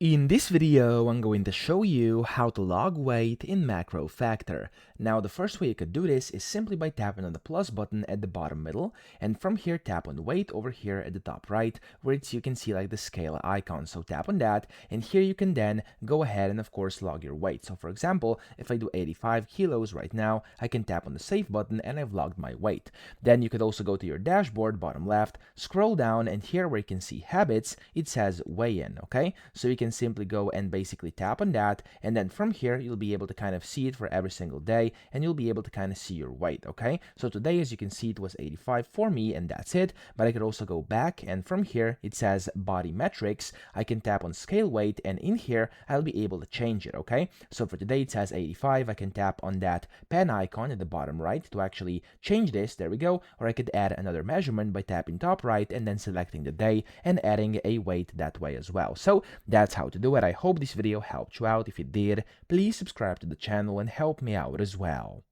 In this video, I'm going to show you how to log weight in MacroFactor. Now, the first way you could do this is simply by tapping on the plus button at the bottom middle, and from here tap on weight over here at the top right, where you can see like the scale icon. So tap on that, and here you can then go ahead and of course log your weight. So for example, if I do 85 kilos right now, I can tap on the save button and I've logged my weight. Then you could also go to your dashboard, bottom left, scroll down, and here where you can see habits, it says weigh in, okay? So you can simply go and basically tap on that, and then from here you'll be able to kind of see it for every single day, and you'll be able to kind of see your weight. Okay, so today, as you can see, it was 85 for me, and that's it. But I could also go back, and from here it says body metrics. I can tap on scale weight, and in here I'll be able to change it. Okay, so for today it says 85. I can tap on that pen icon at the bottom right to actually change this. There we go. Or I could add another measurement by tapping top right and then selecting the day and adding a weight that way as well. So that's how to do it. I hope this video helped you out. If it did, please subscribe to the channel and help me out as well.